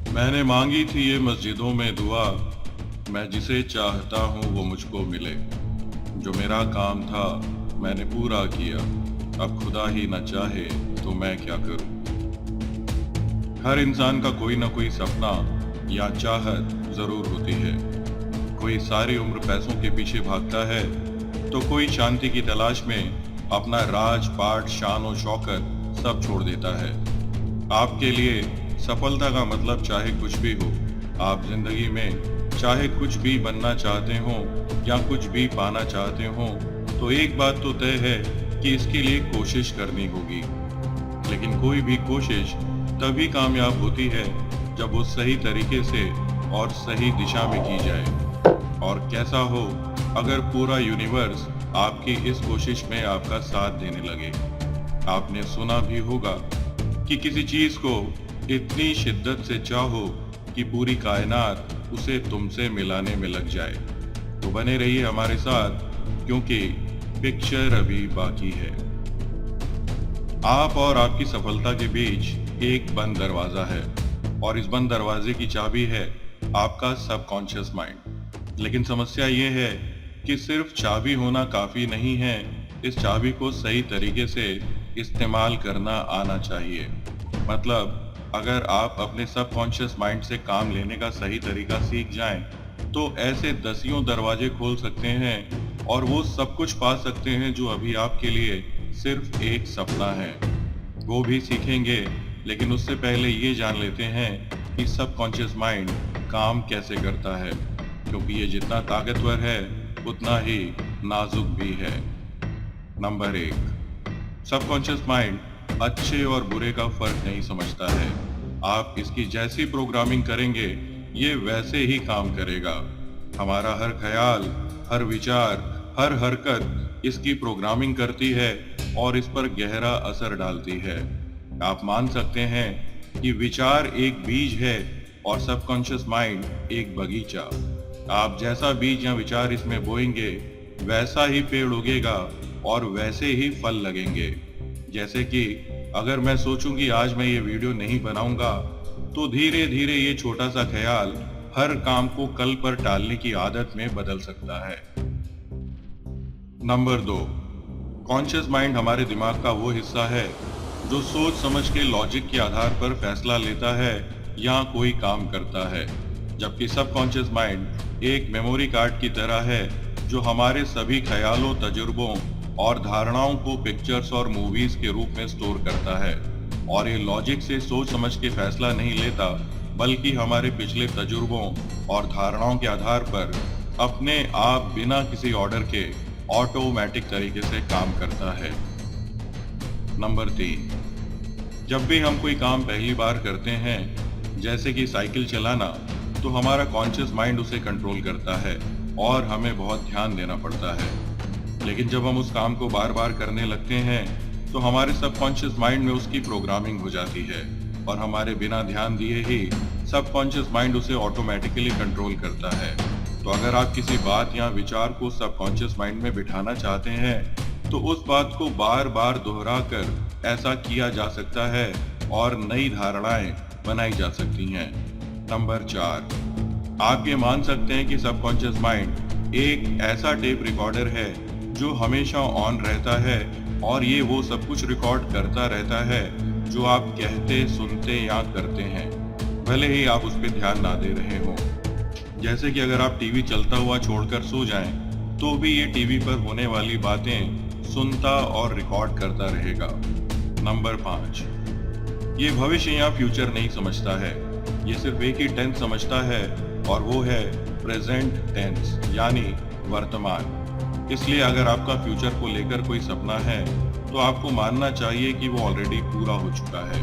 मैंने मांगी थी ये मस्जिदों में दुआ, मैं जिसे चाहता हूँ वो मुझको मिले। जो मेरा काम था मैंने पूरा किया, अब खुदा ही न चाहे तो मैं क्या करूँ। हर इंसान का कोई ना कोई सपना या चाहत जरूर होती है। कोई सारी उम्र पैसों के पीछे भागता है, तो कोई शांति की तलाश में अपना राज पाट शान और शौकत सब छोड़ देता है। आपके लिए सफलता का मतलब चाहे कुछ भी हो, आप जिंदगी में चाहे कुछ भी बनना चाहते हो या कुछ भी पाना चाहते हो, तो एक बात तो तय है कि इसके लिए कोशिश करनी होगी। लेकिन कोई भी कोशिश तभी कामयाब होती है जब वो सही तरीके से और सही दिशा में की जाए। और कैसा हो अगर पूरा यूनिवर्स आपकी इस कोशिश में आपका साथ देने लगे। आपने सुना भी होगा कि किसी चीज को इतनी शिद्दत से चाहो कि पूरी कायनात उसे तुमसे मिलाने में लग जाए। तो बने रहिए हमारे साथ, क्योंकि पिक्चर अभी बाकी है। आप और आपकी सफलता के बीच एक बंद दरवाजा है, और इस बंद दरवाजे की चाबी है आपका सबकॉन्शियस माइंड। लेकिन समस्या ये है कि सिर्फ चाबी होना काफी नहीं है, इस चाबी को सही तरीके से इस्तेमाल करना आना चाहिए। मतलब अगर आप अपने सबकॉन्शियस माइंड से काम लेने का सही तरीका सीख जाएं, तो ऐसे दसियों दरवाजे खोल सकते हैं और वो सब कुछ पा सकते हैं जो अभी आपके लिए सिर्फ एक सपना है। वो भी सीखेंगे, लेकिन उससे पहले ये जान लेते हैं कि सबकॉन्शियस माइंड काम कैसे करता है, क्योंकि ये जितना ताकतवर है उतना ही नाजुक भी है। नंबर 1, सबकॉन्शियस माइंड अच्छे और बुरे का फर्क नहीं समझता है। आप इसकी जैसी प्रोग्रामिंग करेंगे ये वैसे ही काम करेगा। हमारा हर ख्याल, हर विचार, हर हरकत इसकी प्रोग्रामिंग करती है और इस पर गहरा असर डालती है। आप मान सकते हैं कि विचार एक बीज है और सबकॉन्शियस माइंड एक बगीचा। आप जैसा बीज या विचार इसमें बोएंगे वैसा ही पेड़ उगेगा और वैसे ही फल लगेंगे। जैसे कि अगर मैं सोचूं कि आज मैं ये वीडियो नहीं बनाऊंगा, तो धीरे धीरे ये छोटा सा ख्याल हर काम को कल पर टालने की आदत में बदल सकता है। नंबर 2, कॉन्शियस माइंड हमारे दिमाग का वो हिस्सा है जो सोच समझ के लॉजिक के आधार पर फैसला लेता है या कोई काम करता है, जबकि सबकॉन्शियस माइंड एक मेमोरी कार्ड की तरह है जो हमारे सभी ख्यालों, तजुर्बों और धारणाओं को पिक्चर्स और मूवीज के रूप में स्टोर करता है। और ये लॉजिक से सोच समझ के फैसला नहीं लेता, बल्कि हमारे पिछले तजुर्बों और धारणाओं के आधार पर अपने आप बिना किसी ऑर्डर के ऑटोमेटिक तरीके से काम करता है। नंबर 3, जब भी हम कोई काम पहली बार करते हैं, जैसे कि साइकिल चलाना, तो हमारा कॉन्शियस माइंड उसे कंट्रोल करता है और हमें बहुत ध्यान देना पड़ता है। लेकिन जब हम उस काम को बार बार करने लगते हैं, तो हमारे सबकॉन्शियस माइंड में उसकी प्रोग्रामिंग हो जाती है और हमारे बिना ध्यान दिए ही सबकॉन्शियस माइंड उसे ऑटोमेटिकली कंट्रोल करता है। तो अगर आप किसी बात या विचार को सबकॉन्शियस माइंड में बिठाना चाहते हैं, तो उस बात को बार बार दोहरा कर ऐसा किया जा सकता है और नई धारणाएं बनाई जा सकती हैं। नंबर 4, आप ये मान सकते हैं कि सबकॉन्शियस माइंड एक ऐसा टेप रिकॉर्डर है जो हमेशा ऑन रहता है और ये वो सब कुछ रिकॉर्ड करता रहता है जो आप कहते, सुनते या करते हैं, भले ही आप उस पर ध्यान ना दे रहे हो। जैसे कि अगर आप टीवी चलता हुआ छोड़कर सो जाएं, तो भी ये टीवी पर होने वाली बातें सुनता और रिकॉर्ड करता रहेगा। नंबर 5, ये भविष्य या फ्यूचर नहीं समझता है, ये सिर्फ एक ही टेंस समझता है और वो है प्रेजेंट टेंस, यानी वर्तमान। इसलिए अगर आपका फ्यूचर को लेकर कोई सपना है, तो आपको मानना चाहिए कि वो ऑलरेडी पूरा हो चुका है।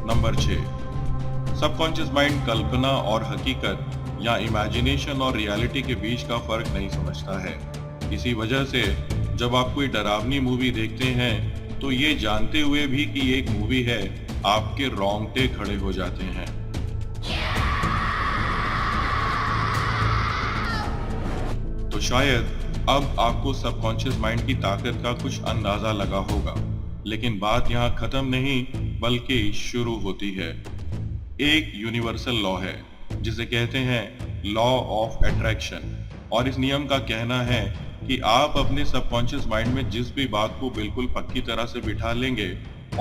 नंबर 6, सबकॉन्शियस माइंड कल्पना और हकीकत या इमेजिनेशन और रियलिटी के बीच का फर्क नहीं समझता है। इसी वजह से जब आप कोई डरावनी मूवी देखते हैं, तो ये जानते हुए भी कि एक मूवी है, आपके रोंगटे खड़े हो जाते हैं। तो शायद अब आपको सबकॉन्शियस माइंड की ताकत का कुछ अंदाजा लगा होगा, लेकिन बात यहाँ खत्म नहीं बल्कि शुरू होती है। एक यूनिवर्सल लॉ है जिसे कहते हैं लॉ ऑफ अट्रैक्शन। और इस नियम का कहना है कि आप अपने सबकॉन्शियस माइंड में जिस भी बात को बिल्कुल पक्की तरह से बिठा लेंगे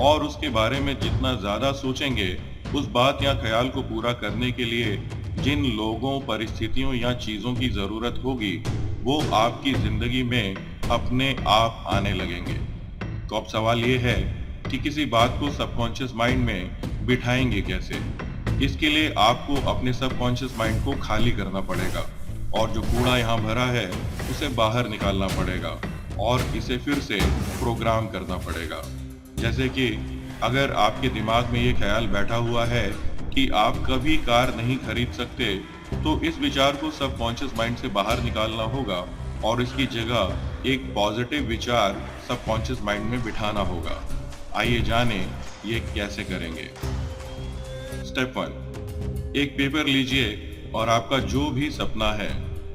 और उसके बारे में जितना ज्यादा सोचेंगे, उस बात या ख्याल को पूरा करने के लिए जिन लोगों, परिस्थितियों या चीजों की जरूरत होगी, वो आपकी जिंदगी में अपने आप आने लगेंगे। तो अब सवाल ये है कि किसी बात को सबकॉन्शियस माइंड में बिठाएंगे कैसे? इसके लिए आपको अपने सबकॉन्शियस माइंड को खाली करना पड़ेगा और जो कूड़ा यहाँ भरा है उसे बाहर निकालना पड़ेगा और इसे फिर से प्रोग्राम करना पड़ेगा। जैसे कि अगर आपके दिमाग में ये ख्याल बैठा हुआ है कि आप कभी कार नहीं खरीद सकते, तो इस विचार को सबकॉन्शियस माइंड से बाहर निकालना होगा और इसकी जगह एक पॉजिटिव विचार सबकॉन्शियस माइंड में बिठाना होगा। आइए जाने ये कैसे करेंगे। स्टेप 1, एक पेपर लीजिए और आपका जो भी सपना है,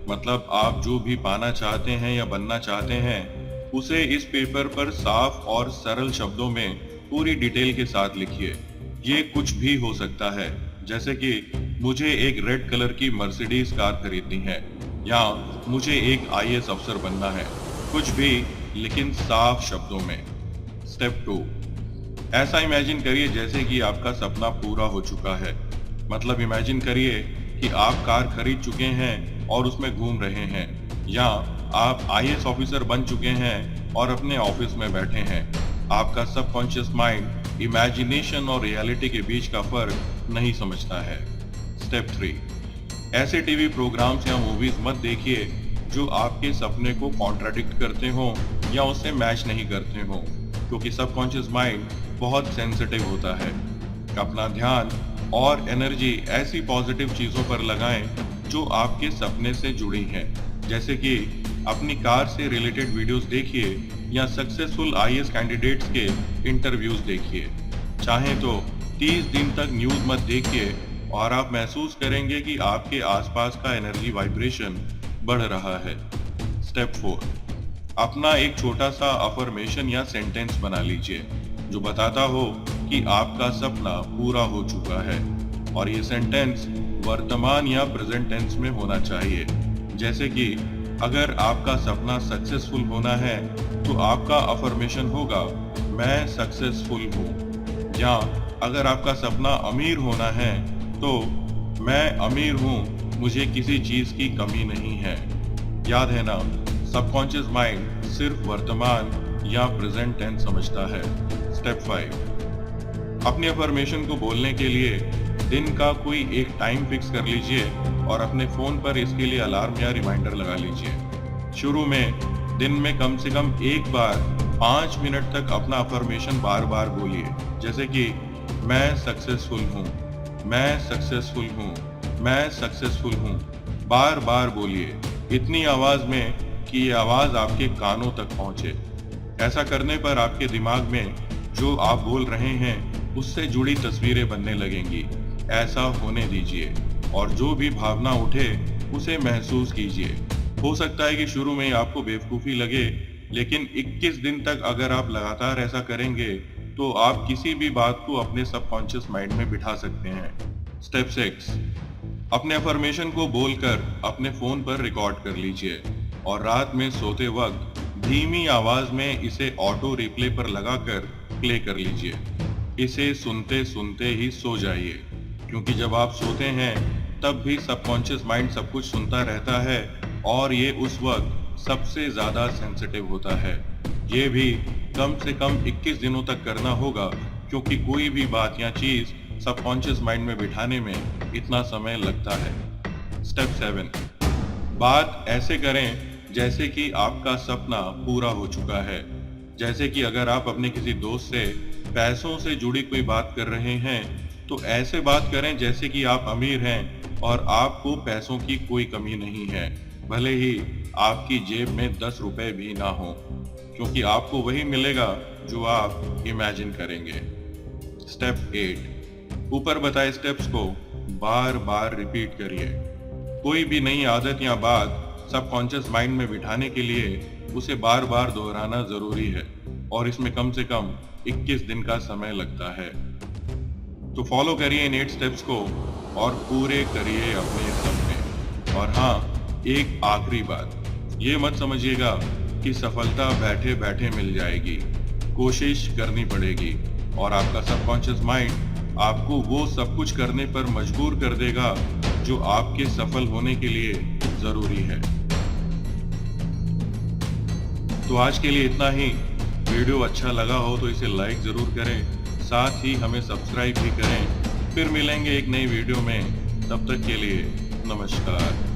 मतलब आप जो भी पाना चाहते हैं या बनना चाहते हैं, उसे इस पेपर पर साफ और सरल शब्दों में पूरी डिटेल के साथ लिखिए। ये कुछ भी हो सकता है, जैसे कि मुझे एक रेड कलर की मर्सिडीज कार खरीदनी है या मुझे एक आईएएस अफसर बनना है। कुछ भी, लेकिन साफ शब्दों में। स्टेप 2, ऐसा इमेजिन करिए जैसे कि आपका सपना पूरा हो चुका है। मतलब इमेजिन करिए कि आप कार खरीद चुके हैं और उसमें घूम रहे हैं, या आप आईएएस ऑफिसर बन चुके हैं और अपने ऑफिस में बैठे हैं। आपका सबकॉन्शियस माइंड इमेजिनेशन और रियलिटी के बीच का फर्क नहीं समझता है। स्टेप 3, ऐसे टीवी प्रोग्राम्स या मूवीज मत देखिए जो आपके सपने को कॉन्ट्राडिक्ट करते हो या उससे मैच नहीं करते हो, क्योंकि सबकॉन्शियस माइंड बहुत सेंसिटिव होता है। अपना ध्यान और एनर्जी ऐसी पॉजिटिव चीजों पर लगाएं जो आपके सपने से जुड़ी हैं। जैसे कि अपनी कार से रिलेटेड वीडियोस देखिए या सक्सेसफुल आईएएस कैंडिडेट्स के इंटरव्यूज देखिए। चाहें तो 30 दिन तक न्यूज मत देखिए और आप महसूस करेंगे कि आपके आसपास का एनर्जी वाइब्रेशन बढ़ रहा है। स्टेप 4, अपना एक छोटा सा अफर्मेशन या सेंटेंस बना लीजिए जो बताता हो कि आपका सपना पूरा हो चुका है, और ये सेंटेंस वर्तमान या प्रेजेंट टेंस में होना चाहिए। जैसे कि अगर आपका सपना सक्सेसफुल होना है तो आपका अफर्मेशन होगा मैं सक्सेसफुल हूँ, या अगर आपका सपना अमीर होना है तो मैं अमीर हूँ, मुझे किसी चीज की कमी नहीं है। याद है ना, सबकॉन्शियस माइंड सिर्फ वर्तमान या प्रेजेंट टेंस समझता है। स्टेप 5, अपने अफर्मेशन को बोलने के लिए दिन का कोई एक टाइम फिक्स कर लीजिए और अपने फोन पर इसके लिए अलार्म या रिमाइंडर लगा लीजिए। शुरू में दिन में कम से कम एक बार 5 मिनट तक अपना अफर्मेशन बार बार बोलिए, जैसे कि मैं सक्सेसफुल हूँ, मैं सक्सेसफुल हूँ, मैं सक्सेसफुल हूँ। बार बार बोलिए, इतनी आवाज में कि ये आवाज आपके कानों तक पहुंचे। ऐसा करने पर आपके दिमाग में जो आप बोल रहे हैं उससे जुड़ी तस्वीरें बनने लगेंगी। ऐसा होने दीजिए और जो भी भावना उठे उसे महसूस कीजिए। हो सकता है कि शुरू में आपको बेवकूफ़ी लगे, लेकिन 21 दिन तक अगर आप लगातार ऐसा करेंगे तो आप किसी भी बात को अपने सबकॉन्शियस माइंड में बिठा सकते हैं। स्टेप 6, अपने अफर्मेशन को बोलकर अपने फोन पर रिकॉर्ड कर लीजिए और रात में सोते वक्त धीमी आवाज में इसे ऑटो रिप्ले पर लगाकर प्ले कर लीजिए। इसे सुनते सुनते ही सो जाइए, क्योंकि जब आप सोते हैं तब भी सबकॉन्शियस माइंड सब कुछ सुनता रहता है और ये उस वक्त सबसे ज्यादा सेंसिटिव होता है। ये भी कम से कम 21 दिनों तक करना होगा, क्योंकि कोई भी बात या चीज सबकॉन्शियस माइंड में बिठाने में इतना समय लगता है। स्टेप 7, बात ऐसे करें जैसे कि आपका सपना पूरा हो चुका है। जैसे कि अगर आप अपने किसी दोस्त से पैसों से जुड़ी कोई बात कर रहे हैं तो ऐसे बात करें जैसे कि आप अमीर हैं और आपको पैसों की कोई कमी नहीं है, भले ही आपकी जेब में 10 रुपए भी ना हो, क्योंकि आपको वही मिलेगा जो आप इमेजिन करेंगे। स्टेप 8, ऊपर बताए स्टेप्स को बार बार रिपीट करिए। कोई भी नई आदत या बात सबकॉन्शियस माइंड में बिठाने के लिए उसे बार बार दोहराना जरूरी है और इसमें कम से कम 21 दिन का समय लगता है। तो फॉलो करिए इन 8 स्टेप्स को और पूरे करिए अपने सपने। और हाँ, एक आखिरी बात, ये मत समझिएगा कि सफलता बैठे बैठे मिल जाएगी। कोशिश करनी पड़ेगी और आपका सबकॉन्शियस माइंड आपको वो सब कुछ करने पर मजबूर कर देगा जो आपके सफल होने के लिए जरूरी है। तो आज के लिए इतना ही। वीडियो अच्छा लगा हो तो इसे लाइक जरूर करें, साथ ही हमें सब्सक्राइब भी करें। फिर मिलेंगे एक नई वीडियो में, तब तक के लिए नमस्कार।